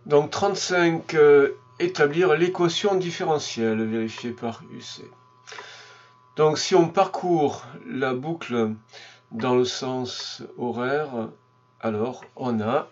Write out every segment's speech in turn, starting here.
Donc 35, établir l'équation différentielle vérifiée par UC. Donc si on parcourt la boucle dans le sens horaire, alors on a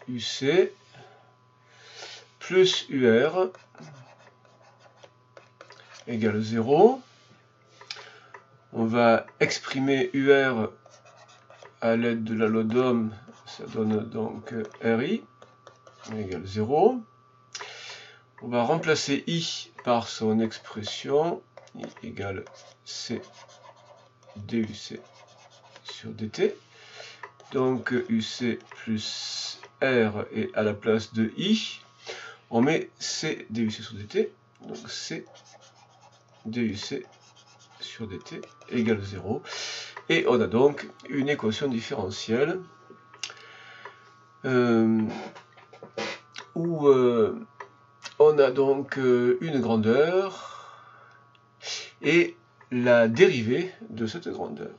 UC plus UR égale 0. On va exprimer UR à l'aide de la loi d'Ohm, ça donne donc RI égale 0. On va remplacer I par son expression, I égale C DUC sur DT. Donc UC plus R et à la place de I, on met C DUC sur DT. Donc C DUC sur DT égale 0. Et on a donc une équation différentielle où on a donc une grandeur et la dérivée de cette grandeur.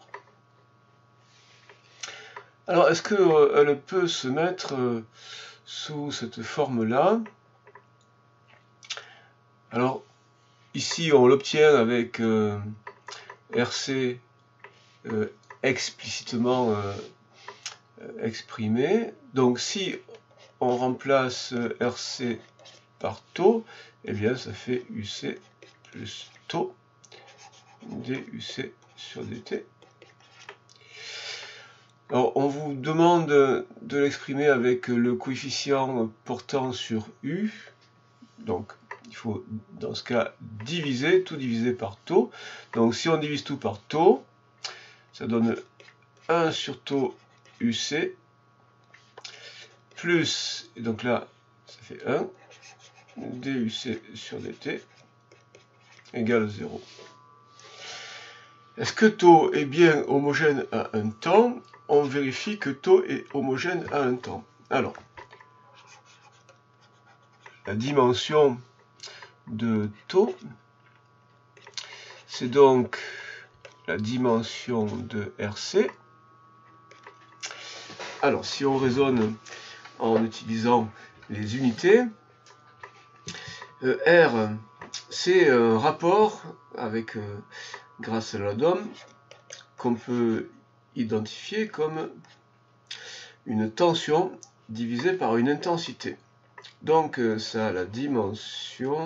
Alors, est-ce qu'elle peut se mettre sous cette forme-là? Alors, ici, on l'obtient avec RC explicitement exprimé. Donc, si on remplace RC par taux, eh bien, ça fait UC plus taux DUC sur DT. Alors, on vous demande de l'exprimer avec le coefficient portant sur U. Donc, il faut, dans ce cas, diviser, tout diviser par taux. Donc, si on divise tout par taux, ça donne 1 sur taux UC, plus, et donc là, ça fait 1, DUC sur DT, égale 0. Est-ce que taux est bien homogène à un temps? On vérifie que taux est homogène à un temps. Alors, la dimension de taux, c'est donc la dimension de RC. Alors, si on raisonne en utilisant les unités, R, c'est un rapport avec, grâce à la loi d'Ohm, qu'on peut identifier comme une tension divisée par une intensité. Donc ça a la dimension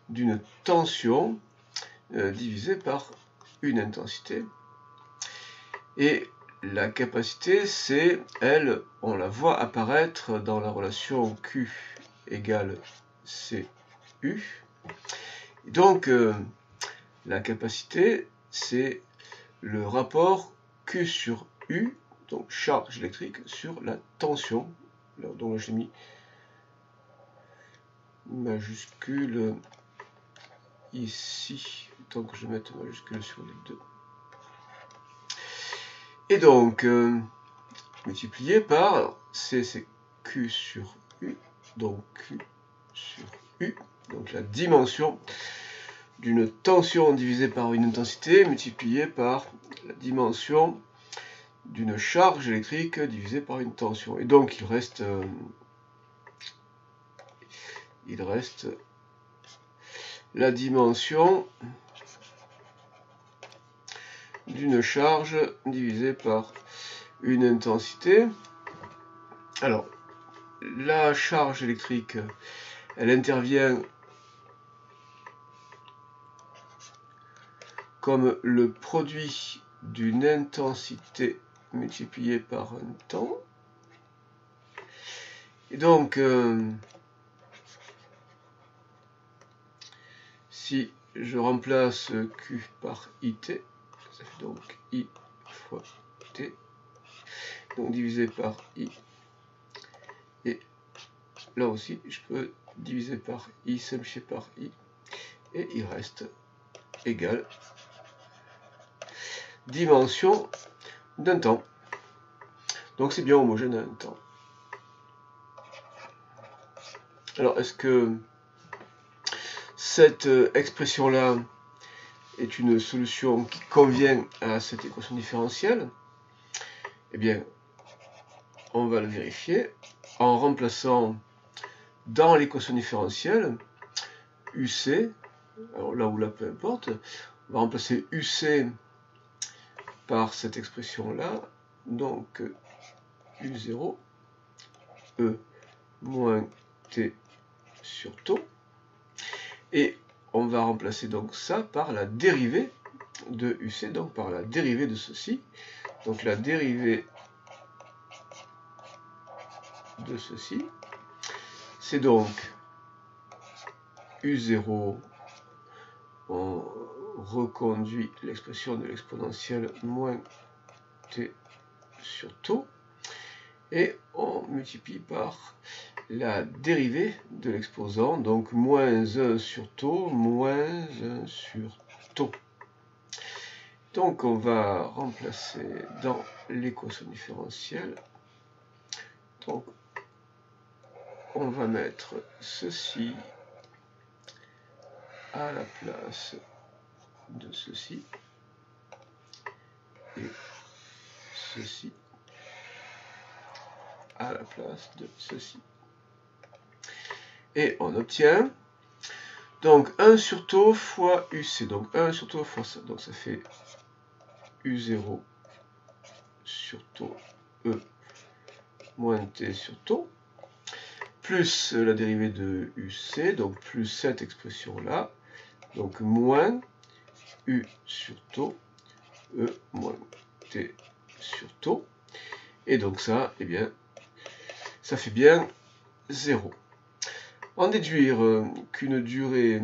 d'une tension divisée par une intensité. Et la capacité, c'est, elle, on la voit apparaître dans la relation Q égale CU. Donc la capacité, c'est le rapport Q sur U, donc charge électrique, sur la tension. Alors, donc j'ai mis majuscule ici, tant que je vais mettre majuscule sur les deux. Et donc, multiplié par, C c'est Q sur U, donc Q sur U, donc la dimension d'une tension divisée par une intensité multipliée par la dimension d'une charge électrique divisée par une tension. Et donc il reste la dimension d'une charge divisée par une intensité. Alors, la charge électrique, elle intervient comme le produit d'une intensité multipliée par un temps. Et donc, si je remplace Q par IT, ça fait donc I fois T, donc divisé par I. Et là aussi, je peux diviser par I, simplifier par I, et il reste égal dimension d'un temps. Donc c'est bien homogène à un temps. Alors est-ce que cette expression-là est une solution qui convient à cette équation différentielle? Eh bien, on va le vérifier en remplaçant dans l'équation différentielle UC, alors là ou là peu importe, on va remplacer UC par cette expression là, donc U0 E moins T sur taux, et on va remplacer donc ça par la dérivée de UC, donc par la dérivée de ceci. Donc la dérivée de ceci, c'est donc U0, on reconduit l'expression de l'exponentielle moins T sur taux, et on multiplie par la dérivée de l'exposant, donc moins 1 sur taux, moins 1 sur taux. Donc on va remplacer dans l'équation différentielle, donc on va mettre ceci à la place de ceci, et ceci à la place de ceci. Et on obtient donc 1 sur taux fois UC, donc 1 sur taux fois ça, donc ça fait U0 sur taux E moins T sur taux, plus la dérivée de UC, donc plus cette expression-là, donc moins U sur taux E moins T sur taux, et donc ça, eh bien, ça fait bien 0. En déduire qu'une durée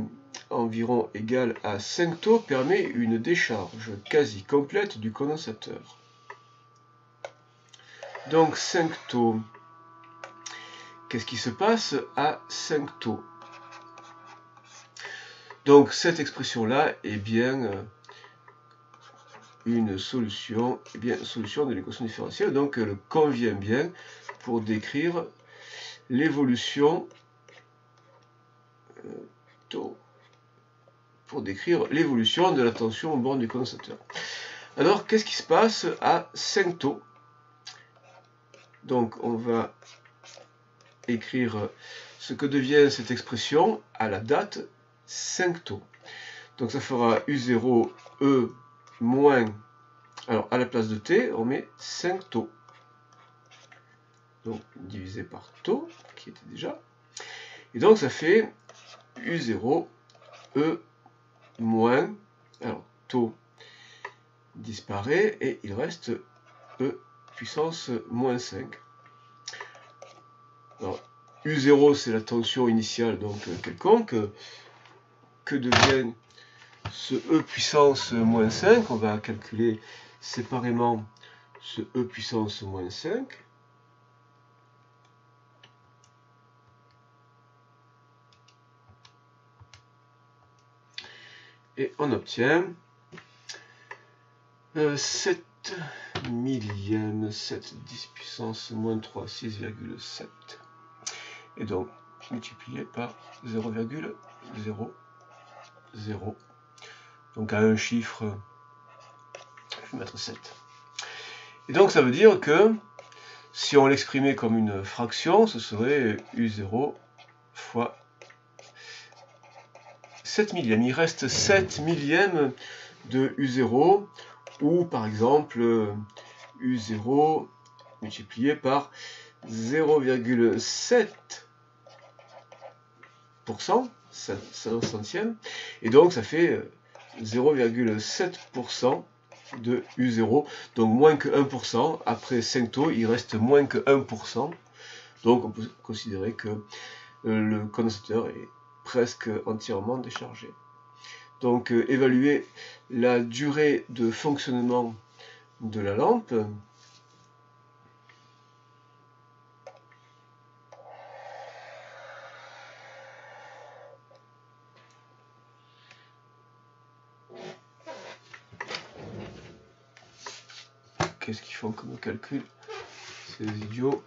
environ égale à 5 taux permet une décharge quasi complète du condensateur. Donc 5 taux, qu'est-ce qui se passe à 5 taux? Donc cette expression-là est bien une solution, solution de l'équation différentielle, donc elle convient bien pour décrire l'évolution de la tension au bord du condensateur. Alors, qu'est-ce qui se passe à 5 taux? Donc, on va écrire ce que devient cette expression à la date 5 taux. Donc, ça fera U0 E moins, alors à la place de T, on met 5 taux. Donc, divisé par taux, qui était déjà. Et donc, ça fait U0 E moins, alors taux disparaît et il reste E puissance moins 5. Alors, U0 c'est la tension initiale donc quelconque. Que devient ce E puissance moins 5? On va calculer séparément ce E puissance moins 5. Et on obtient 7 millième, 7 10 puissance moins 3, 6,7. Et donc, multiplié par 0,00. Donc à un chiffre, je vais mettre 7. Et donc ça veut dire que, si on l'exprimait comme une fraction, ce serait U0 fois 7 millièmes. Il reste 7 millièmes de U0, ou par exemple U0 multiplié par 0,7%, 5 centièmes, et donc ça fait 0,7% de U0, donc moins que 1%. Après 5 taux, il reste moins que 1%. Donc on peut considérer que le condensateur est presque entièrement déchargé. Donc évaluer la durée de fonctionnement de la lampe. Qu'est-ce qu'ils font comme calcul, ces idiots?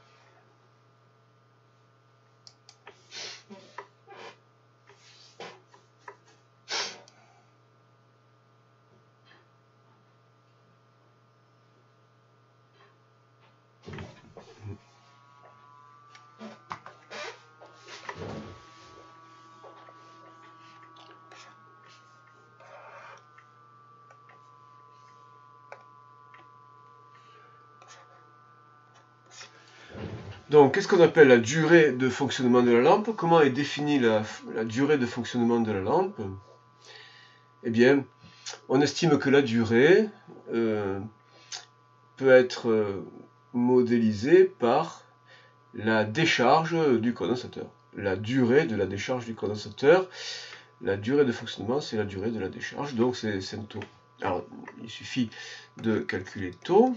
Donc, qu'est-ce qu'on appelle la durée de fonctionnement de la lampe? Comment est définie la durée de fonctionnement de la lampe? Eh bien, on estime que la durée peut être modélisée par la décharge du condensateur. La durée de la décharge du condensateur. La durée de fonctionnement, c'est la durée de la décharge, donc c'est un taux. Alors, il suffit de calculer taux.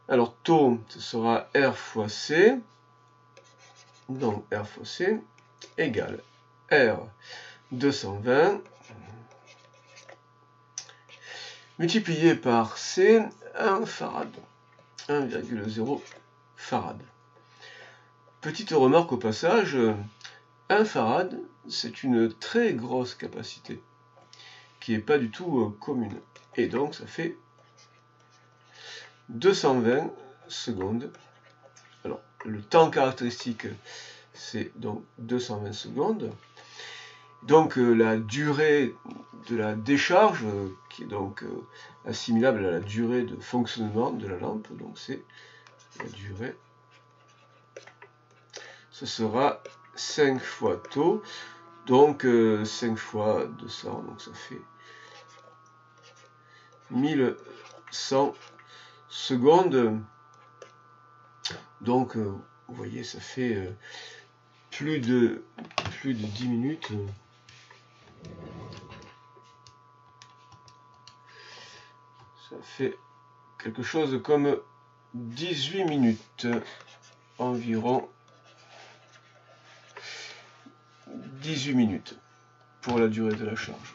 Alors, taux, ce sera R fois C. Donc, R fois C égale R 220 multiplié par C, 1 farad. 1,0 farad. Petite remarque au passage, 1 farad, c'est une très grosse capacité qui n'est pas du tout commune. Et donc, ça fait 220 secondes. Alors, le temps caractéristique, c'est donc 220 secondes. Donc, la durée de la décharge, qui est donc assimilable à la durée de fonctionnement de la lampe, donc c'est la durée, ce sera 5 fois taux, donc 5 fois 200, donc ça fait 1100 secondes. Donc, vous voyez, ça fait plus de 10 minutes. Ça fait quelque chose comme 18 minutes, environ 18 minutes pour la durée de la charge.